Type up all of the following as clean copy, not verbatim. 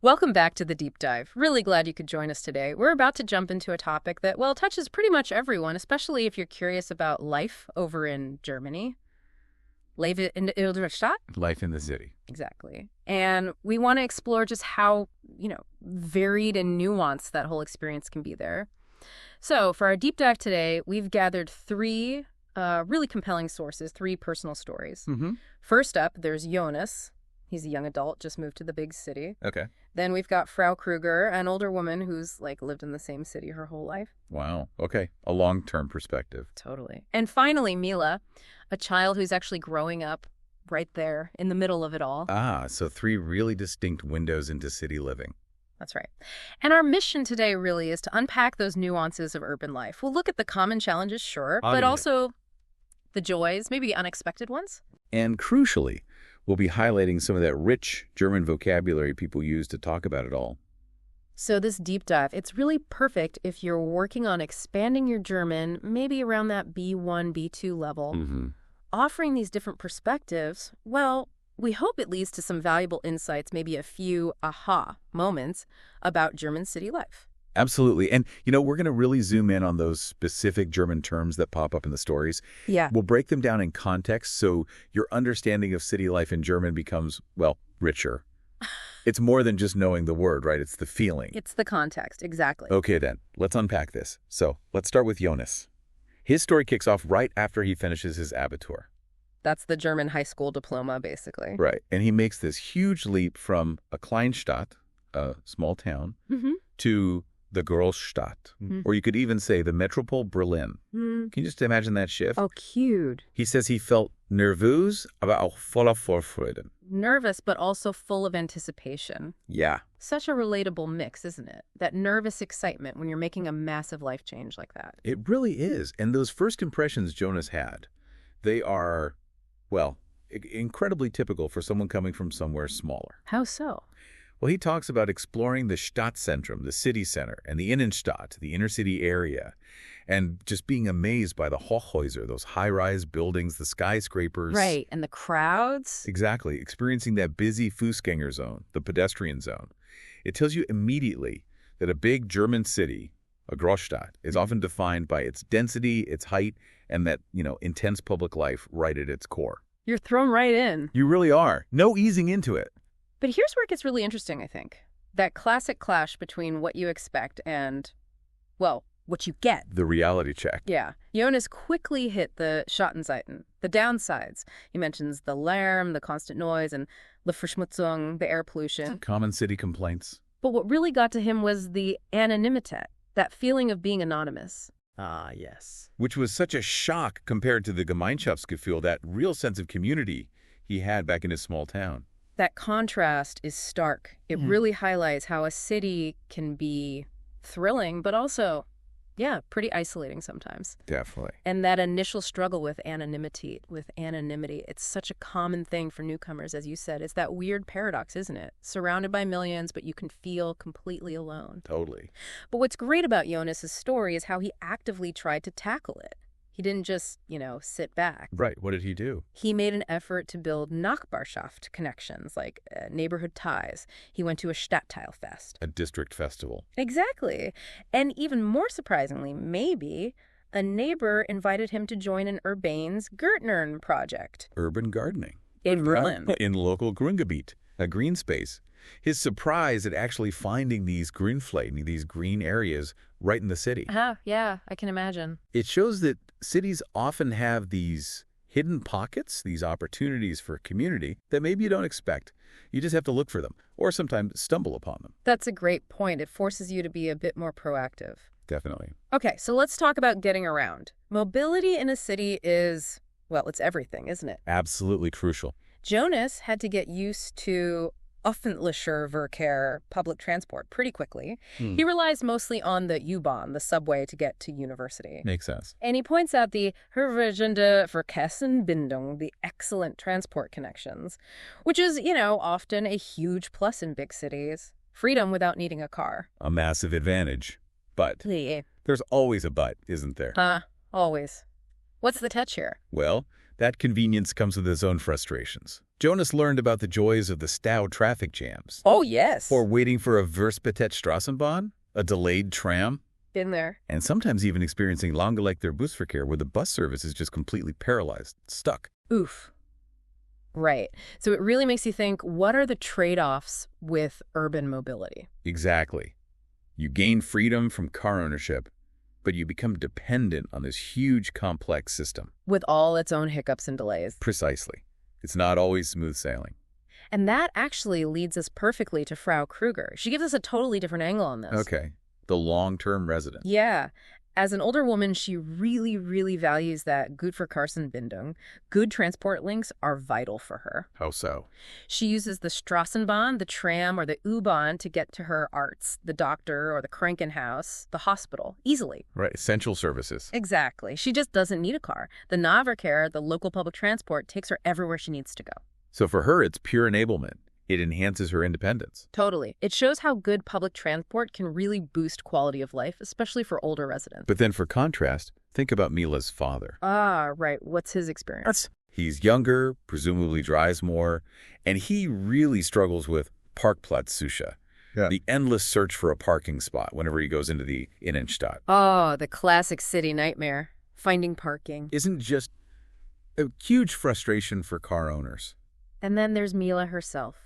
Welcome back to the Deep Dive. Really glad you could join us today. We're about to jump into a topic that, well, touches pretty much everyone, especially if you're curious about life over in Germany. Leben in der Stadt? Life in the city. Exactly. And we want to explore just how, varied and nuanced that whole experience can be there. So for our deep dive today, we've gathered three really compelling sources, three personal stories. Mm-hmm. First up, there's Jonas. He's a young adult, just moved to the big city. Okay. Then we've got Frau Kruger, an older woman who's lived in the same city her whole life. Wow. Okay. A long-term perspective. Totally. And finally, Mila, a child who's actually growing up right there in the middle of it all. So three really distinct windows into city living. That's right. And our mission today really is to unpack those nuances of urban life. We'll look at the common challenges, sure, but also the joys, maybe the unexpected ones. And crucially, we'll be highlighting some of that rich German vocabulary people use to talk about it all. So this deep dive, it's really perfect if you're working on expanding your German, maybe around that B1, B2 level. Mm-hmm. Offering these different perspectives, well, we hope it leads to some valuable insights, maybe a few aha moments about German city life. Absolutely. And, we're going to really zoom in on those specific German terms that pop up in the stories. Yeah. We'll break them down in context so your understanding of city life in German becomes, richer. It's more than just knowing the word, right? It's the feeling. It's the context, exactly. Okay, then. Let's unpack this. So let's start with Jonas. His story kicks off right after he finishes his Abitur. That's the German high school diploma, basically. Right. And he makes this huge leap from a Kleinstadt, a small town, to the Großstadt, or you could even say the Metropole Berlin. Can you just imagine that shift? Oh, cute. He says he felt nervös, aber auch voller Vorfreude. Nervous, but also full of anticipation. Yeah. Such a relatable mix, isn't it? That nervous excitement when you're making a massive life change like that. It really is. And those first impressions Jonas had, they are, incredibly typical for someone coming from somewhere smaller. How so? Well, he talks about exploring the Stadtzentrum, the city center, and the Innenstadt, the inner city area, and just being amazed by the Hochhäuser, those high-rise buildings, the skyscrapers. Right, and the crowds. Exactly, experiencing that busy Fußgänger zone, the pedestrian zone. It tells you immediately that a big German city, a Großstadt, is often defined by its density, its height, and that, intense public life right at its core. You're thrown right in. You really are. No easing into it. But here's where it gets really interesting, I think. That classic clash between what you expect and, what you get. The reality check. Yeah. Jonas quickly hit the Schattenseiten, the downsides. He mentions the Lärm, the constant noise, and Luftverschmutzung, the air pollution. Common city complaints. But what really got to him was the Anonymität, that feeling of being anonymous. Ah, yes. Which was such a shock compared to the Gemeinschaftsgefühl, that real sense of community he had back in his small town. That contrast is stark. It really highlights how a city can be thrilling, but also, pretty isolating sometimes. Definitely. And that initial struggle with anonymity, it's such a common thing for newcomers, as you said. It's that weird paradox, isn't it? Surrounded by millions, but you can feel completely alone. Totally. But what's great about Jonas's story is how he actively tried to tackle it. He didn't just, sit back. Right. What did he do? He made an effort to build Nachbarschaft connections, like neighborhood ties. He went to a Stadtteilfest. A district festival. Exactly. And even more surprisingly, maybe, a neighbor invited him to join an Urbanes Gärtnern project. Urban gardening. In Berlin. In local Grüngebiet, a green space. His surprise at actually finding these Grünflächen, these green areas, right in the city. Yeah, I can imagine. It shows that cities often have these hidden pockets, these opportunities for community that maybe you don't expect. You just have to look for them, or sometimes stumble upon them. That's a great point. It forces you to be a bit more proactive. Definitely. Okay, so let's talk about getting around. Mobility in a city is, it's everything, isn't it? Absolutely crucial. Jonas had to get used to öffentlicher Verkehr, public transport, pretty quickly. He relies mostly on the U-Bahn, the subway, to get to university. Makes sense. And he points out the hervorragende Verkehrsanbindung, the excellent transport connections, which is, often a huge plus in big cities. Freedom without needing a car. A massive advantage. But there's always a but, isn't there? Always. What's the catch here? Well, that convenience comes with its own frustrations. Jonas learned about the joys of the Stau traffic jams. Oh, yes. Or waiting for a Verspätet-Straßenbahn, a delayed tram. Been there. And sometimes even experiencing Langgelegter Busverkehr, where the bus service is just completely paralyzed, stuck. Oof. Right. So it really makes you think, what are the trade-offs with urban mobility? Exactly. You gain freedom from car ownership, but you become dependent on this huge, complex system. With all its own hiccups and delays. Precisely. It's not always smooth sailing. And that actually leads us perfectly to Frau Kruger. She gives us a totally different angle on this. Okay. The long-term resident. Yeah. As an older woman, she really, really values that Gut-Verkehrsverbindung. Good transport links are vital for her. How so? She uses the Straßenbahn, the tram, or the U-Bahn to get to her arts, the doctor or the Krankenhaus, the hospital, easily. Right. Essential services. Exactly. She just doesn't need a car. The Nahverkehr, the local public transport, takes her everywhere she needs to go. So for her, it's pure enablement. It enhances her independence. Totally. It shows how good public transport can really boost quality of life, especially for older residents. But then for contrast, think about Mila's father. Ah, right. What's his experience? He's younger, presumably drives more, and he really struggles with Parkplatzsuche, the endless search for a parking spot whenever he goes into the Innenstadt. Oh, the classic city nightmare. Finding parking. Isn't just a huge frustration for car owners. And then there's Mila herself.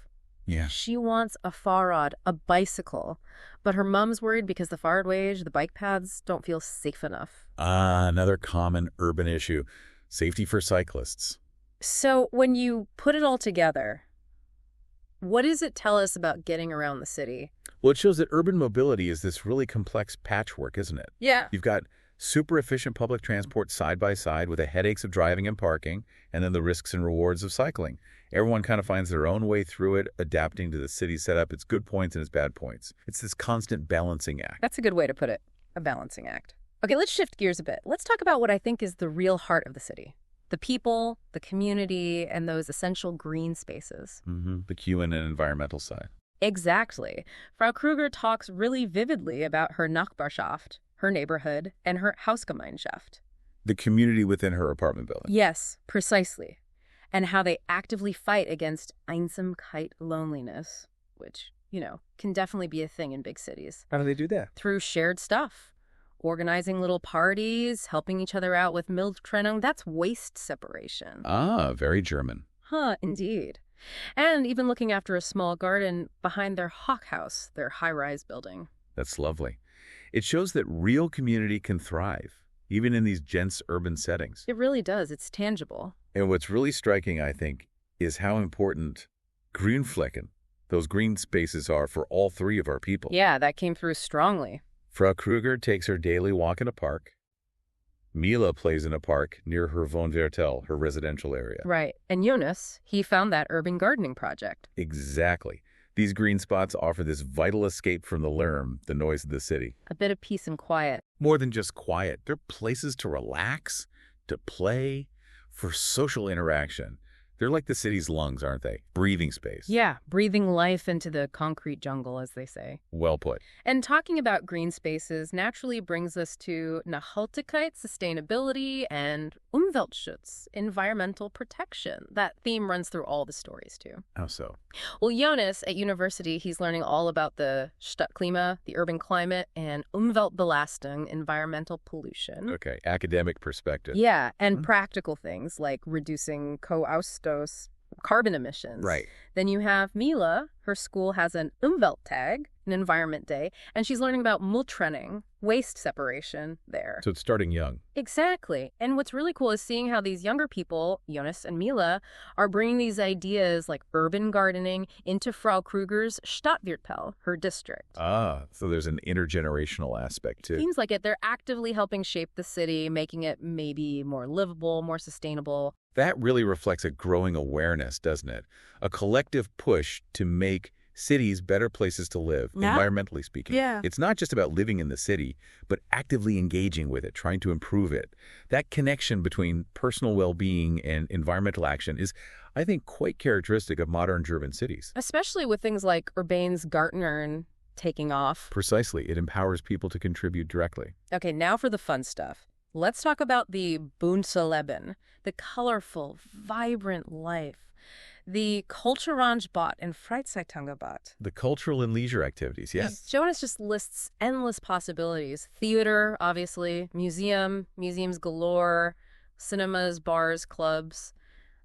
Yeah. She wants a Fahrrad, a bicycle, but her mom's worried because the Fahrradwege, the bike paths, don't feel safe enough. Ah, another common urban issue, safety for cyclists. So when you put it all together, what does it tell us about getting around the city? Well, it shows that urban mobility is this really complex patchwork, isn't it? Yeah. You've got super efficient public transport side by side with the headaches of driving and parking, and then the risks and rewards of cycling. Everyone kind of finds their own way through it, adapting to the city setup, its good points and its bad points. It's this constant balancing act. That's a good way to put it, a balancing act. Okay, let's shift gears a bit. Let's talk about what I think is the real heart of the city. The people, the community, and those essential green spaces. The human and environmental side. Exactly. Frau Kruger talks really vividly about her Nachbarschaft, her neighborhood, and her Hausgemeinschaft. The community within her apartment building. Yes, precisely. And how they actively fight against Einsamkeit, loneliness, which, can definitely be a thing in big cities. How do they do that? Through shared stuff. Organizing little parties, helping each other out with Mülltrennung, that's waste separation. Ah, very German. Huh, indeed. And even looking after a small garden behind their Hochhaus, their high-rise building. That's lovely. It shows that real community can thrive, even in these dense urban settings. It really does. It's tangible. And what's really striking, I think, is how important Grünflächen, those green spaces, are for all three of our people. Yeah, that came through strongly. Frau Kruger takes her daily walk in a park. Mila plays in a park near her Wohnviertel, her residential area. Right. And Jonas, he found that urban gardening project. Exactly. These green spots offer this vital escape from the lärm, the noise of the city. A bit of peace and quiet. More than just quiet. They're places to relax, to play, for social interaction. They're like the city's lungs, aren't they? Breathing space. Yeah, breathing life into the concrete jungle, as they say. Well put. And talking about green spaces naturally brings us to Nachhaltigkeit, sustainability, and Umweltschutz, environmental protection. That theme runs through all the stories, too. How so? Well, Jonas, at university, he's learning all about the Stadtklima, the urban climate, and Umweltbelastung, environmental pollution. Okay, academic perspective. Yeah, and practical things like reducing co-ausstoß, carbon emissions. Right. Then you have Mila. Her school has an Umwelttag, an environment day, and she's learning about Mülltrennung, waste separation there. So it's starting young. Exactly. And what's really cool is seeing how these younger people, Jonas and Mila, are bringing these ideas like urban gardening into Frau Kruger's Stadtviertel, her district. Ah, so there's an intergenerational aspect too. Seems like it. They're actively helping shape the city, making it maybe more livable, more sustainable. That really reflects a growing awareness, doesn't it? A collective push to make cities better places to live, environmentally speaking. Yeah. It's not just about living in the city, but actively engaging with it, trying to improve it. That connection between personal well-being and environmental action is, I think, quite characteristic of modern German cities. Especially with things like Urbain's Gartenern taking off. Precisely. It empowers people to contribute directly. Okay, now for the fun stuff. Let's talk about the bunte Leben, the colorful, vibrant life. The Kulturangebot and Freizeitangebot. The cultural and leisure activities, yes. Jonas just lists endless possibilities. Theater, obviously, museums galore, cinemas, bars, clubs.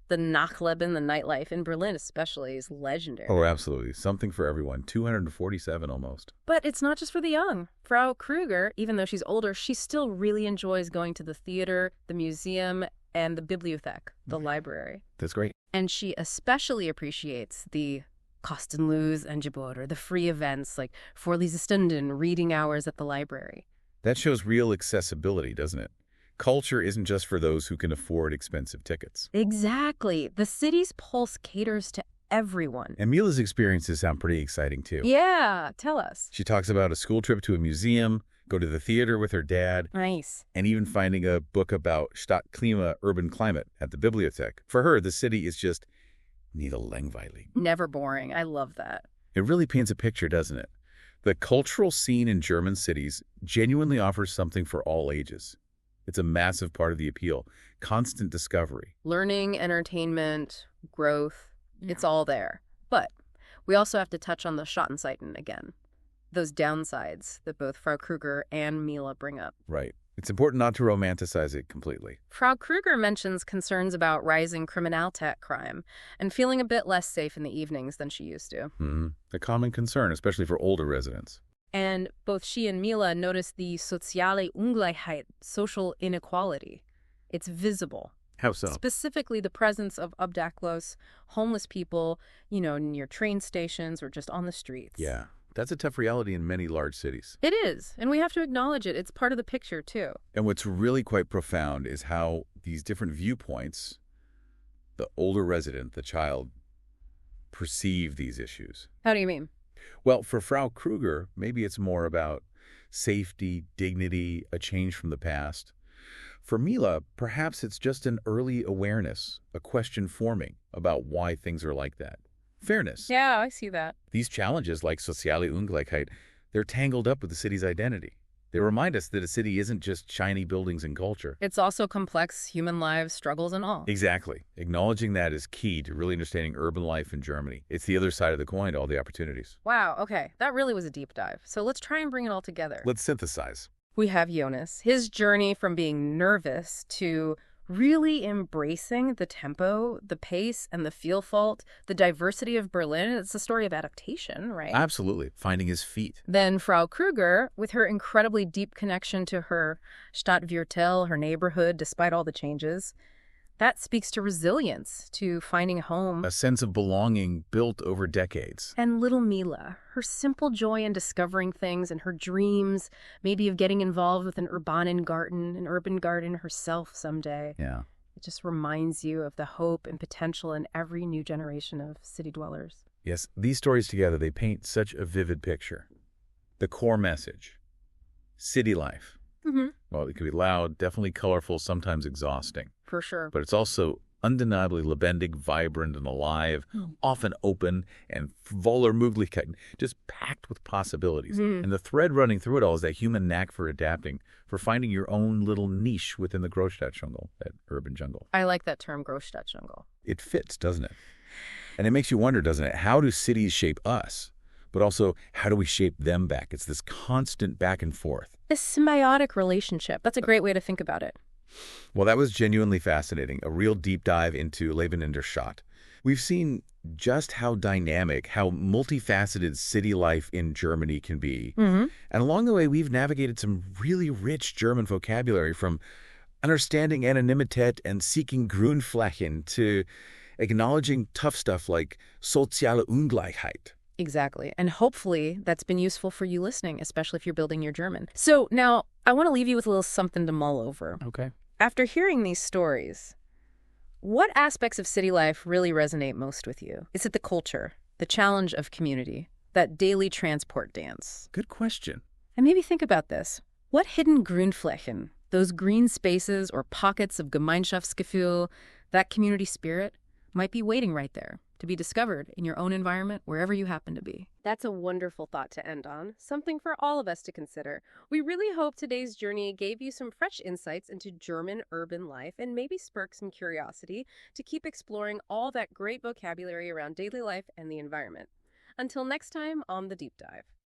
The Nachtleben, the nightlife in Berlin especially, is legendary. Oh, absolutely. Something for everyone. 247 almost. But it's not just for the young. Frau Kruger, even though she's older, she still really enjoys going to the theater, the museum, and the Bibliothek, the library. That's great. And she especially appreciates the Kostenlos and Gebote, the free events like Vorlesestunden, reading hours at the library. That shows real accessibility, doesn't it? Culture isn't just for those who can afford expensive tickets. Exactly. The city's pulse caters to everyone. And Mila's experiences sound pretty exciting, too. Yeah, tell us. She talks about a school trip to a museum, go to the theater with her dad, Nice. and even finding a book about Stadt, urban climate, at the Bibliothek. For her, the city is just nie langweilig. Never boring. I love that. It really paints a picture, doesn't it? The cultural scene in German cities genuinely offers something for all ages. It's a massive part of the appeal. Constant discovery. Learning, entertainment, growth, it's all there. But we also have to touch on the Schattenseiten again. Those downsides that both Frau Kruger and Mila bring up. Right. It's important not to romanticize it completely. Frau Kruger mentions concerns about rising Kriminalität crime and feeling a bit less safe in the evenings than she used to. A common concern, especially for older residents. And both she and Mila notice the soziale Ungleichheit, social inequality. It's visible. How so? Specifically the presence of obdachlos, homeless people, near train stations or just on the streets. Yeah, that's a tough reality in many large cities. It is, and we have to acknowledge it. It's part of the picture, too. And what's really quite profound is how these different viewpoints, the older resident, the child, perceive these issues. How do you mean? Well, for Frau Kruger, maybe it's more about safety, dignity, a change from the past. For Mila, perhaps it's just an early awareness, a question forming about why things are like that. Fairness. Yeah, I see that. These challenges, like soziale Ungleichheit, they're tangled up with the city's identity. They remind us that a city isn't just shiny buildings and culture. It's also complex human lives, struggles, and all. Exactly. Acknowledging that is key to really understanding urban life in Germany. It's the other side of the coin to all the opportunities. Wow, okay. That really was a deep dive. So let's try and bring it all together. Let's synthesize. We have Jonas, his journey from being nervous to really embracing the tempo, the pace, and the Vielfalt, the diversity of Berlin. It's a story of adaptation, right? Absolutely. Finding his feet. Then Frau Kruger, with her incredibly deep connection to her Stadtviertel, her neighborhood, despite all the changes. That speaks to resilience, to finding home. A sense of belonging built over decades. And little Mila, her simple joy in discovering things and her dreams, maybe of getting involved with an urban garden herself someday. Yeah. It just reminds you of the hope and potential in every new generation of city dwellers. Yes, these stories together, they paint such a vivid picture. The core message. City life. Well, it can be loud, definitely colorful, sometimes exhausting. For sure. But it's also undeniably lebendig, vibrant, and alive, often open, and voller Möglichkeiten, just packed with possibilities. And the thread running through it all is that human knack for adapting, for finding your own little niche within the Großstadtdschungel, that urban jungle. I like that term, Großstadtdschungel. It fits, doesn't it? And it makes you wonder, doesn't it? How do cities shape us? But also, how do we shape them back? It's this constant back and forth. This symbiotic relationship. That's a great way to think about it. Well, that was genuinely fascinating, a real deep dive into Leben in der Stadt. We've seen just how dynamic, how multifaceted city life in Germany can be. And along the way, we've navigated some really rich German vocabulary, from understanding Anonymität and seeking Grünflächen to acknowledging tough stuff like soziale Ungleichheit. Exactly. And hopefully that's been useful for you listening, especially if you're building your German. So now I want to leave you with a little something to mull over. Okay. After hearing these stories, what aspects of city life really resonate most with you? Is it the culture, the challenge of community, that daily transport dance? Good question. And maybe think about this. What hidden Grünflächen, those green spaces or pockets of Gemeinschaftsgefühl, that community spirit, might be waiting right there, to be discovered in your own environment wherever you happen to be. That's a wonderful thought to end on, something for all of us to consider. We really hope today's journey gave you some fresh insights into German urban life and maybe sparked some curiosity to keep exploring all that great vocabulary around daily life and the environment. Until next time on The Deep Dive.